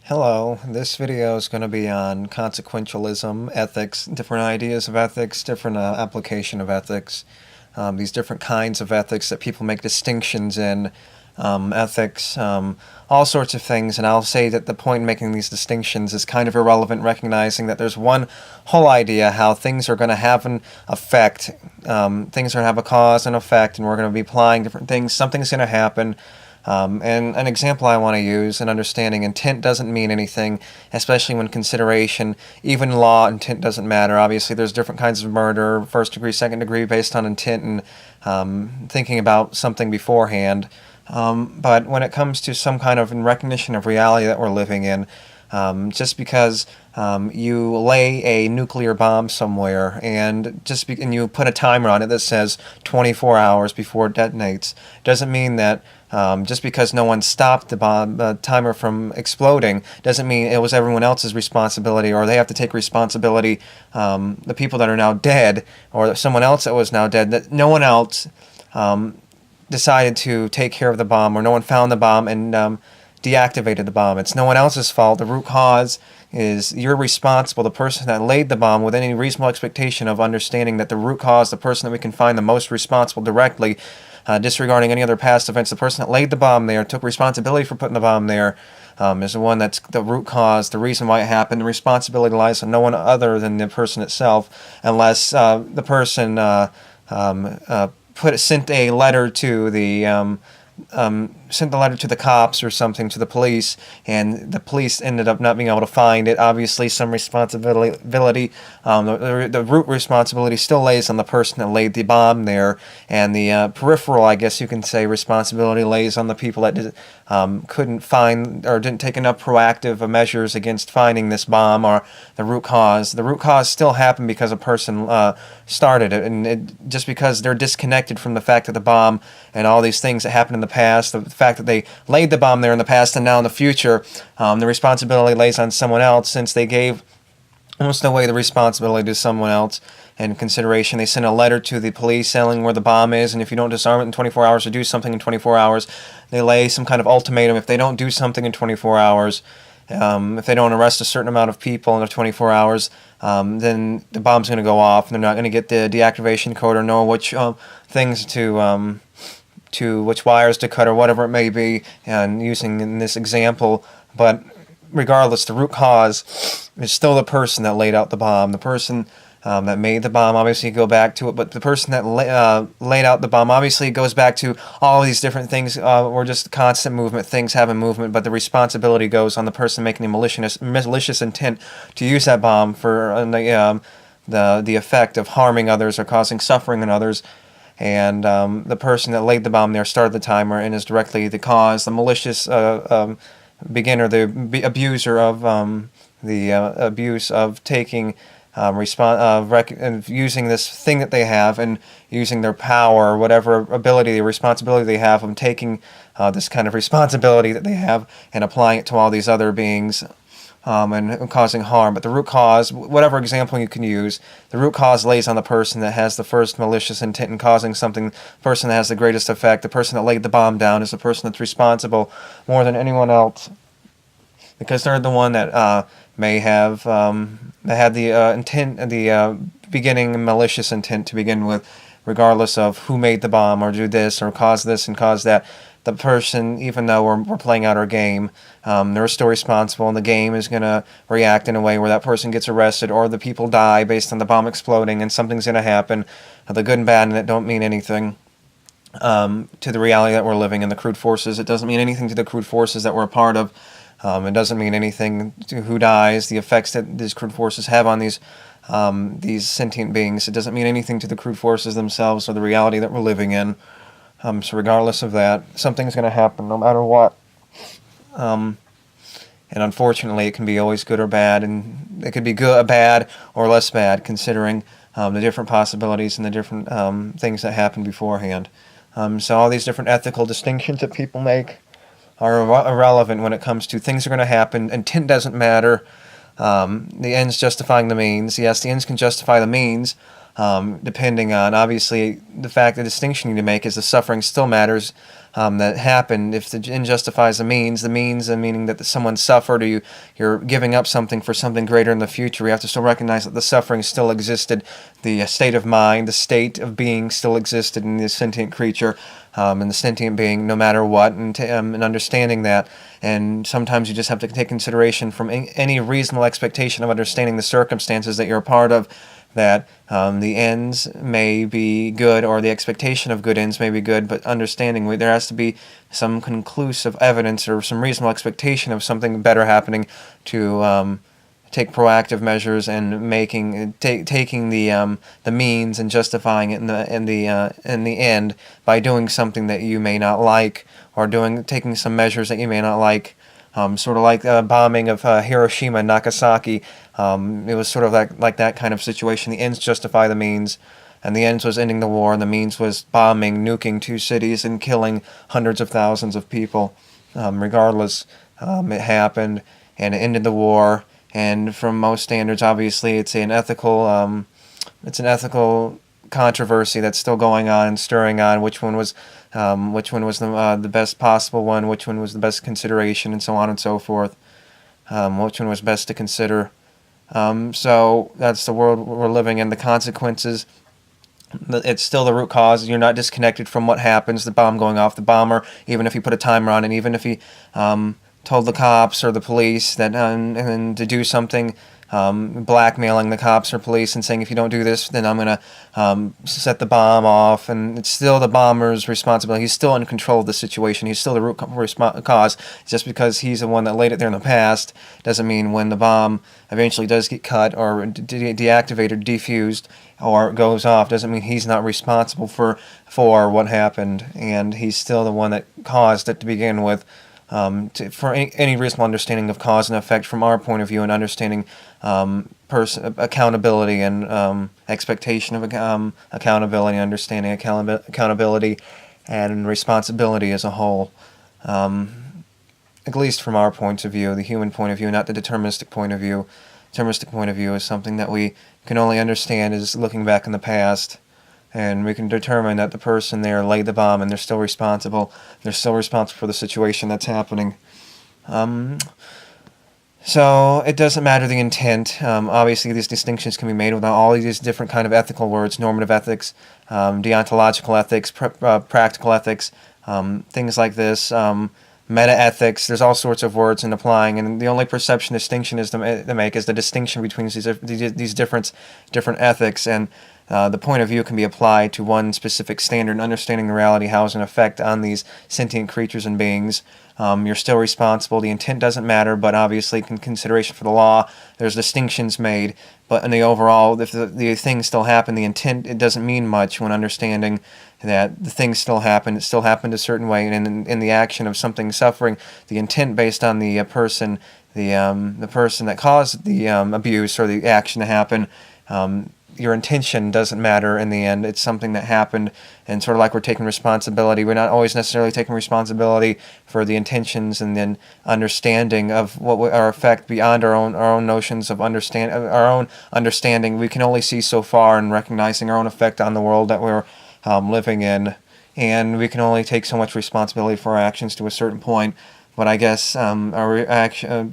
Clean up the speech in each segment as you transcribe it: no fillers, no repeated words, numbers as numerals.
Hello, this video is going to be on consequentialism, ethics, different ideas of ethics, different application of ethics, these different kinds of ethics that people make distinctions in, ethics, all sorts of things. And I'll say that the point in making these distinctions is kind of irrelevant, recognizing that there's one whole idea how things are going to have an effect, things are going to have a cause and effect, and we're going to be applying different things. Something's going to happen. And an example I want to use in understanding intent doesn't mean anything, especially when consideration, even law, intent doesn't matter. Obviously, there's different kinds of murder, first degree, second degree, based on intent and thinking about something beforehand. But when it comes to some kind of recognition of reality that we're living in, just because you lay a nuclear bomb somewhere and and you put a timer on it that says 24 hours before it detonates, doesn't mean that just because no one stopped the bomb timer from exploding doesn't mean it was everyone else's responsibility, or they have to take responsibility. The people that are now dead, or someone else that was now dead, that no one else decided to take care of the bomb, or no one found the bomb and deactivated the bomb. It's no one else's fault. The root cause is you're responsible, the person that laid the bomb, with any reasonable expectation of understanding that the root cause, the person that we can find the most responsible directly, disregarding any other past events, the person that laid the bomb there, took responsibility for putting the bomb there, is the one that's the root cause, the reason why it happened. The responsibility lies on no one other than the person itself, unless the person sent a letter to the sent the letter to the cops or something, to the police, and the police ended up not being able to find it. Obviously, some responsibility, the root responsibility still lays on the person that laid the bomb there, and the peripheral, I guess you can say, responsibility lays on the people that couldn't find or didn't take enough proactive measures against finding this bomb, or the root cause. The root cause still happened because a person started it, and just because they're disconnected from the fact that the bomb and all these things that happened in the past, the fact that they laid the bomb there in the past and now in the future, the responsibility lays on someone else, since they gave almost away the responsibility to someone else. In consideration, they send a letter to the police telling where the bomb is, and if you don't disarm it in 24 hours or do something in 24 hours, they lay some kind of ultimatum. If they don't do something in 24 hours, if they don't arrest a certain amount of people in 24 hours, then the bomb's going to go off, and they're not going to get the deactivation code or know which things to which wires to cut or whatever it may be, and using in this example. But regardless, the root cause is still the person that laid out the bomb, the person that made the bomb. Obviously, you go back to it, but the person that laid out the bomb, obviously, it goes back to all of these different things. We're just constant movement, things have a movement, but the responsibility goes on the person making a malicious intent to use that bomb for the effect of harming others or causing suffering in others. And the person that laid the bomb there started the timer and is directly the cause, the malicious beginner, the abuser of the abuse of taking using this thing that they have and using their power or whatever ability or responsibility they have, of taking this kind of responsibility that they have and applying it to all these other beings. And causing harm. But the root cause, whatever example you can use, the root cause lays on the person that has the first malicious intent in causing something, the person that has the greatest effect. The person that laid the bomb down is the person that's responsible more than anyone else, because they're the one that may have that had the intent, the beginning malicious intent to begin with, regardless of who made the bomb or do this or cause this and cause that. The person, even though we're playing out our game, they're still responsible, and the game is going to react in a way where that person gets arrested or the people die based on the bomb exploding, and something's going to happen. The good and bad in it don't mean anything to the reality that we're living in, the crude forces. It doesn't mean anything to the crude forces that we're a part of. It doesn't mean anything to who dies, the effects that these crude forces have on these sentient beings. It doesn't mean anything to the crude forces themselves or the reality that we're living in. So regardless of that, something's going to happen no matter what. And unfortunately, it can be always good or bad, and it could be good, bad, or less bad, considering the different possibilities and the different things that happen beforehand. So all these different ethical distinctions that people make are irrelevant when it comes to things are going to happen. Intent doesn't matter. The ends justifying the means. Yes, the ends can justify the means, depending on, obviously, the distinction you need to make is the suffering still matters that happened. If the end justifies the means, meaning that someone suffered, or you're giving up something for something greater in the future, we have to still recognize that the suffering still existed, the state of mind, the state of being still existed in the sentient creature, and the sentient being, no matter what, and understanding that. And sometimes you just have to take consideration from any reasonable expectation of understanding the circumstances that you're a part of, that the ends may be good, or the expectation of good ends may be good, but understanding there has to be some conclusive evidence or some reasonable expectation of something better happening to take proactive measures and taking the means and justifying it in the end by doing something that you may not like, or taking some measures that you may not like. Sort of like the bombing of Hiroshima and Nagasaki. It was sort of like that kind of situation. The ends justify the means, and the ends was ending the war, and the means was bombing, nuking two cities, and killing hundreds of thousands of people. Regardless, it happened, and it ended the war. And from most standards, obviously, it's an ethical controversy that's still going on and stirring on. Which one was the best possible one? Which one was the best consideration, and so on and so forth? Which one was best to consider? So that's the world we're living in. The consequences. It's still the root cause. You're not disconnected from what happens. The bomb going off. The bomber, even if you put a timer on, and even if he told the cops or the police that and to do something, blackmailing the cops or police and saying, if you don't do this, then I'm going to set the bomb off, and it's still the bomber's responsibility. He's still in control of the situation. He's still the root cause. Just because he's the one that laid it there in the past doesn't mean when the bomb eventually does get cut or deactivated, defused, or goes off, doesn't mean he's not responsible for what happened, and he's still the one that caused it to begin with. For any reasonable understanding of cause and effect from our point of view, and understanding accountability and expectation of accountability, understanding accountability and responsibility as a whole, at least from our point of view, the human point of view, not the deterministic point of view. Deterministic point of view is something that we can only understand as looking back in the past, and we can determine that the person there laid the bomb, and they're still responsible. They're still responsible for the situation that's happening. So it doesn't matter the intent. Obviously, these distinctions can be made with all these different kind of ethical words: normative ethics, deontological ethics, practical ethics, things like this. Meta-ethics, there's all sorts of words in applying, and the only perception distinction is to make is the distinction between these different ethics, and the point of view can be applied to one specific standard, and understanding the reality has an effect on these sentient creatures and beings. You're still responsible. The intent doesn't matter, but obviously in consideration for the law, there's distinctions made, but in the overall, if the things still happen, the intent, it doesn't mean much when understanding that the things still happen. It still happened a certain way, and in the action of something suffering, the intent based on the person that caused the abuse or the action to happen, your intention doesn't matter in the end. It's something that happened, and sort of like we're taking responsibility. We're not always necessarily taking responsibility for the intentions and then understanding of what our effect beyond our own notions of our own understanding. We can only see so far in recognizing our own effect on the world that we're living in, and we can only take so much responsibility for our actions to a certain point. But I guess our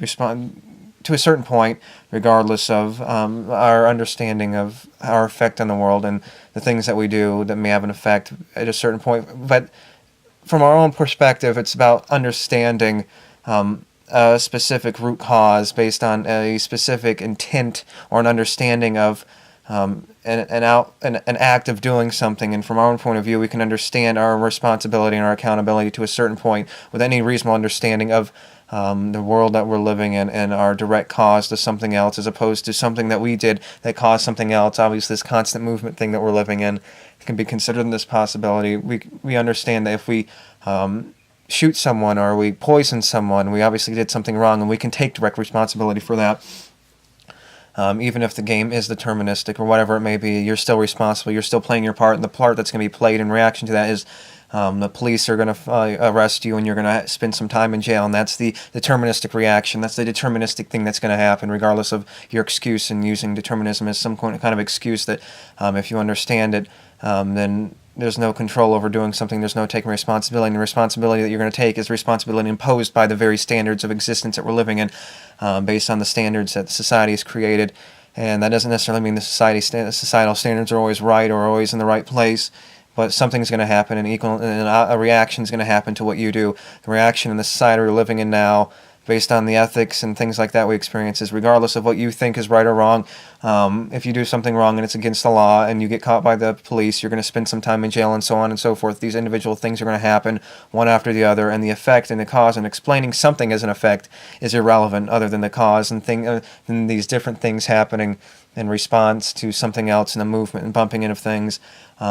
respond to a certain point, regardless of our understanding of our effect on the world and the things that we do that may have an effect at a certain point. But from our own perspective, it's about understanding a specific root cause based on a specific intent or an understanding of an act of doing something. And from our own point of view, we can understand our responsibility and our accountability to a certain point with any reasonable understanding of the world that we're living in and our direct cause to something else, as opposed to something that we did that caused something else. Obviously, this constant movement thing that we're living in can be considered in this possibility. We understand that if we shoot someone or we poison someone, we obviously did something wrong, and we can take direct responsibility for that. Even if the game is deterministic or whatever it may be, you're still responsible. You're still playing your part, and the part that's going to be played in reaction to that is the police are going to arrest you, and you're going to spend some time in jail, and that's the deterministic reaction. That's the deterministic thing that's going to happen, regardless of your excuse, and using determinism as some kind of excuse that, if you understand it, then there's no control over doing something. There's no taking responsibility. And the responsibility that you're going to take is responsibility imposed by the very standards of existence that we're living in, based on the standards that society has created. And that doesn't necessarily mean the societal standards are always right or always in the right place. But something's going to happen, and a reaction is going to happen to what you do. The reaction in the society we're living in now, based on the ethics and things like that we experience, is regardless of what you think is right or wrong. If you do something wrong and it's against the law and you get caught by the police, you're going to spend some time in jail and so on and so forth. These individual things are going to happen one after the other, and the effect and the cause, and explaining something as an effect is irrelevant other than the cause and these different things happening in response to something else in the movement and bumping into things,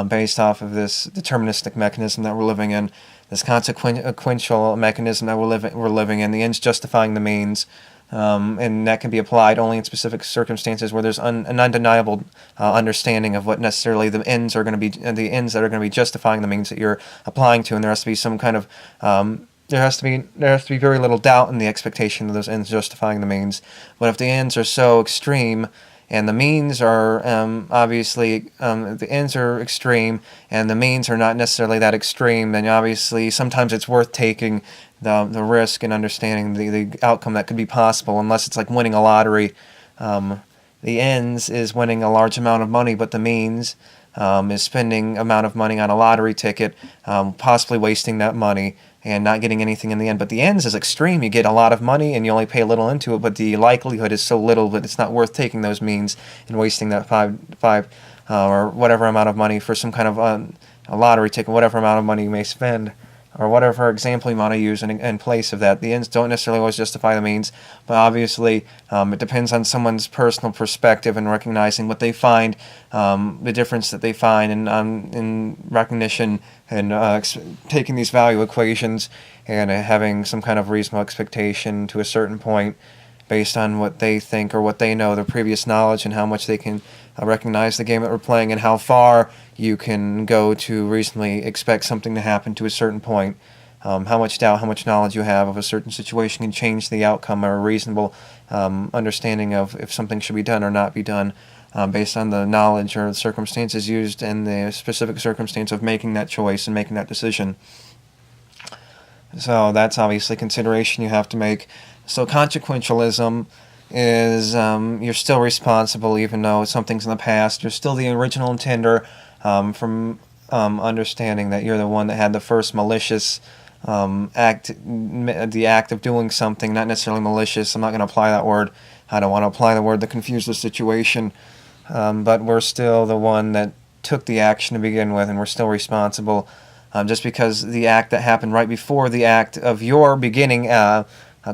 based off of this deterministic mechanism that we're living in, this consequential mechanism that we're living in, the ends justifying the means, and that can be applied only in specific circumstances where there's an undeniable understanding of what necessarily the ends are going to be, the ends that are going to be justifying the means that you're applying to, and there has to be some kind of there has to be very little doubt in the expectation of those ends justifying the means. But if the ends are so extreme, and the means are obviously, the ends are extreme, and the means are not necessarily that extreme, then obviously sometimes it's worth taking the risk and understanding the outcome that could be possible, unless it's like winning a lottery. The ends is winning a large amount of money, but the means is spending amount of money on a lottery ticket, possibly wasting that money and not getting anything in the end. But the ends is extreme. You get a lot of money and you only pay a little into it, but the likelihood is so little that it's not worth taking those means and wasting that five or whatever amount of money for some kind of a lottery ticket, whatever amount of money you may spend, or whatever example you want to use in place of that. The ends don't necessarily always justify the means, but obviously it depends on someone's personal perspective and recognizing what they find, the difference that they find in recognition, and taking these value equations and having some kind of reasonable expectation to a certain point based on what they think or what they know, their previous knowledge, and how much they can recognize the game that we're playing, and how far you can go to reasonably expect something to happen to a certain point. How much doubt, how much knowledge you have of a certain situation can change the outcome, or a reasonable understanding of if something should be done or not be done, based on the knowledge or the circumstances used in the specific circumstance of making that choice and making that decision. So that's obviously consideration you have to make. So consequentialism is you're still responsible even though something's in the past. You're still the original intender, from understanding that you're the one that had the first malicious act, the act of doing something, not necessarily malicious. I'm not going to apply that word. I don't want to apply the word that confuse the situation. But we're still the one that took the action to begin with, and we're still responsible. Just because the act that happened right before the act of your beginning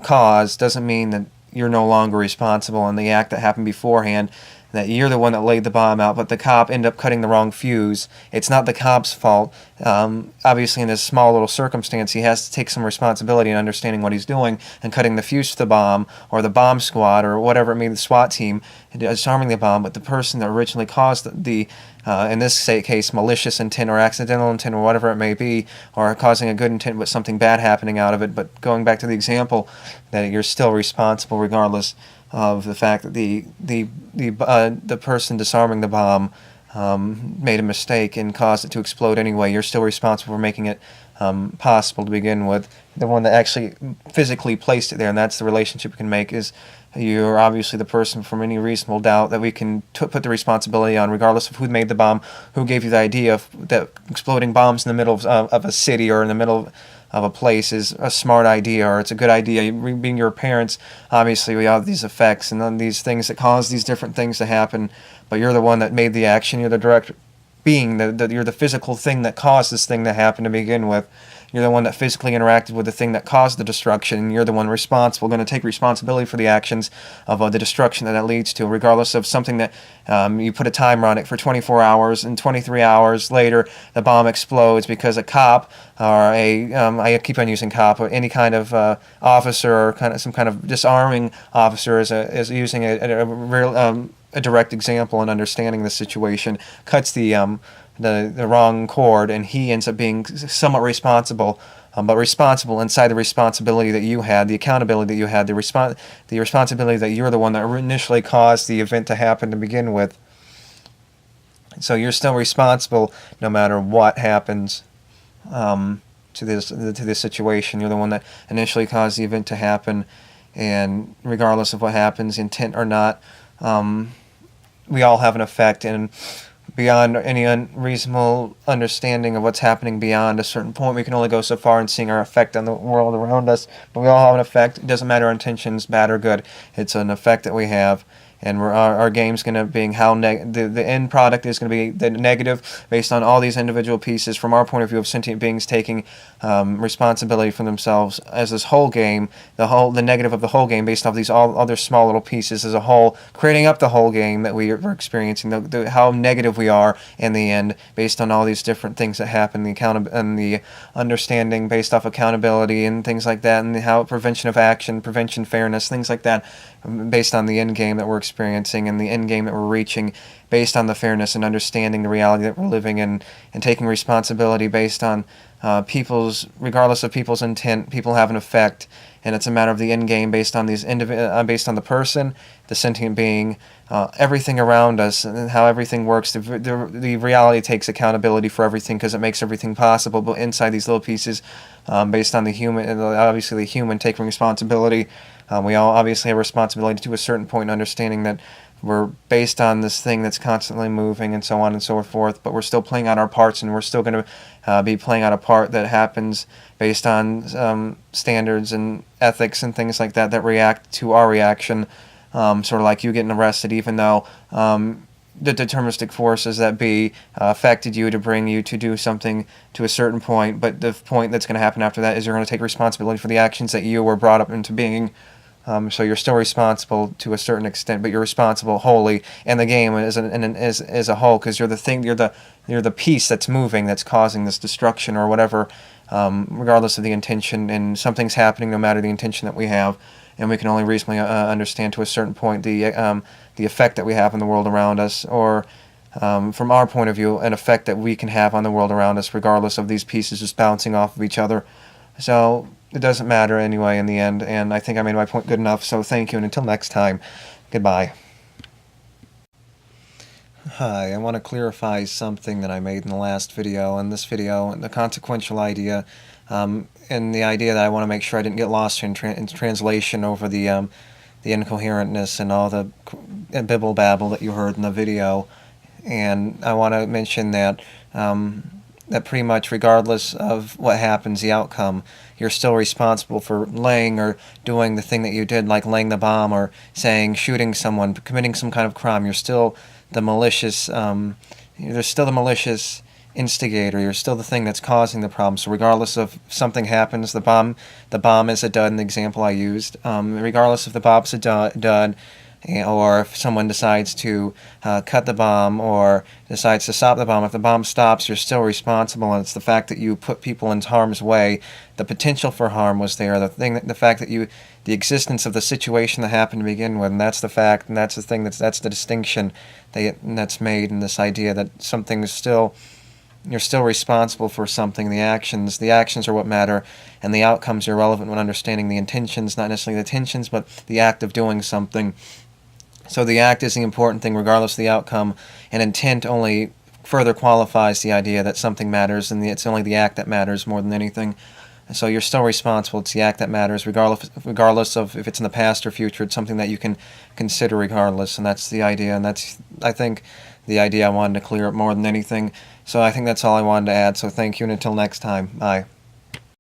cause doesn't mean that you're no longer responsible, and the act that happened beforehand, that you're the one that laid the bomb out, but the cop ended up cutting the wrong fuse. It's not the cop's fault. Obviously, in this small little circumstance, he has to take some responsibility in understanding what he's doing and cutting the fuse to the bomb, or the bomb squad, or whatever it may be, the SWAT team, disarming the bomb. But the person that originally caused the in this case, malicious intent or accidental intent or whatever it may be, or causing a good intent but something bad happening out of it. But going back to the example, that you're still responsible regardless of the fact that the person disarming the bomb made a mistake and caused it to explode anyway. You're still responsible for making it possible to begin with. The one that actually physically placed it there, and that's the relationship you can make, is you're obviously the person from any reasonable doubt that we can put the responsibility on, regardless of who made the bomb, who gave you the idea of that exploding bombs in the middle of a city or in the middle of a place is a smart idea, or it's a good idea. Being your parents, obviously we have these effects and then these things that cause these different things to happen, but you're the one that made the action. You're the direct being, you're the physical thing that caused this thing to happen to begin with. You're the one that physically interacted with the thing that caused the destruction, and you're the one responsible, going to take responsibility for the actions of the destruction that leads to, regardless of something that you put a timer on it for 24 hours, and 23 hours later the bomb explodes because a cop or I keep on using cop, or any kind of officer, or some kind of disarming officer is using a direct example in understanding the situation, cuts the wrong chord, and he ends up being somewhat responsible, but responsible inside the responsibility that you had, the accountability that you had, the responsibility that you're the one that initially caused the event to happen to begin with. So you're still responsible no matter what happens to this situation. You're the one that initially caused the event to happen, and regardless of what happens, intent or not, we all have an effect, and beyond any unreasonable understanding of what's happening beyond a certain point, we can only go so far in seeing our effect on the world around us. But we all have an effect. It doesn't matter our intentions, bad or good. It's an effect that we have. And our game's going to be how the end product is going to be the negative based on all these individual pieces from our point of view of sentient beings taking responsibility for themselves as this whole game, the negative of the whole game based off these all other small little pieces as a whole, creating up the whole game that we're experiencing, how negative we are in the end based on all these different things that happen, the understanding based off accountability and things like that, and how prevention of action, prevention, fairness, things like that, based on the end game that we're experiencing and the end game that we're reaching based on the fairness and understanding the reality that we're living in, and taking responsibility based on regardless of people's intent, people have an effect, and it's a matter of the end game based on based on the person, the sentient being, everything around us, and how everything works. The reality takes accountability for everything because it makes everything possible, but inside these little pieces, based on the human, obviously the human taking responsibility, we all obviously have responsibility to a certain point in understanding that we're based on this thing that's constantly moving and so on and so forth, but we're still playing out our parts, and we're still going to be playing out a part that happens based on standards and ethics and things like that that react to our reaction, sort of like you getting arrested, even though the deterministic forces that be affected you to bring you to do something to a certain point, but the point that's going to happen after that is you're going to take responsibility for the actions that you were brought up into being. So you're still responsible to a certain extent, but you're responsible wholly, and the game as a whole, because you're the piece that's moving, that's causing this destruction or whatever, regardless of the intention. And something's happening no matter the intention that we have, and we can only reasonably understand to a certain point the effect that we have on the world around us, or from our point of view, an effect that we can have on the world around us, regardless of these pieces just bouncing off of each other. So it doesn't matter anyway in the end, and I think I made my point good enough, so thank you, and until next time, goodbye. Hi, I want to clarify something that I made in the last video. In this video, the consequential idea, and the idea that I want to make sure I didn't get lost in translation over the incoherentness and all the bibble babble that you heard in the video. And I want to mention that that pretty much regardless of what happens, the outcome, you're still responsible for laying or doing the thing that you did, like laying the bomb or shooting someone, committing some kind of crime. You're still the malicious, there's still the malicious instigator. You're still the thing that's causing the problem. So regardless of something happens, the bomb is a dud in the example I used. Regardless if the bomb's a dud, or if someone decides to cut the bomb or decides to stop the bomb, if the bomb stops, you're still responsible, and it's the fact that you put people in harm's way. The potential for harm was there. The fact that the existence of the situation that happened to begin with, and that's the fact, and that's the thing, that's the distinction that's made in this idea that something is still, you're still responsible for something. The actions are what matter, and the outcomes are irrelevant when understanding the intentions, not necessarily the intentions, but the act of doing something. So the act is the important thing regardless of the outcome, and intent only further qualifies the idea that something matters, and it's only the act that matters more than anything. So you're still responsible. It's the act that matters regardless of if it's in the past or future. It's something that you can consider regardless, and that's the idea, and that's, I think, the idea I wanted to clear up more than anything. So I think that's all I wanted to add, so thank you, and until next time, bye.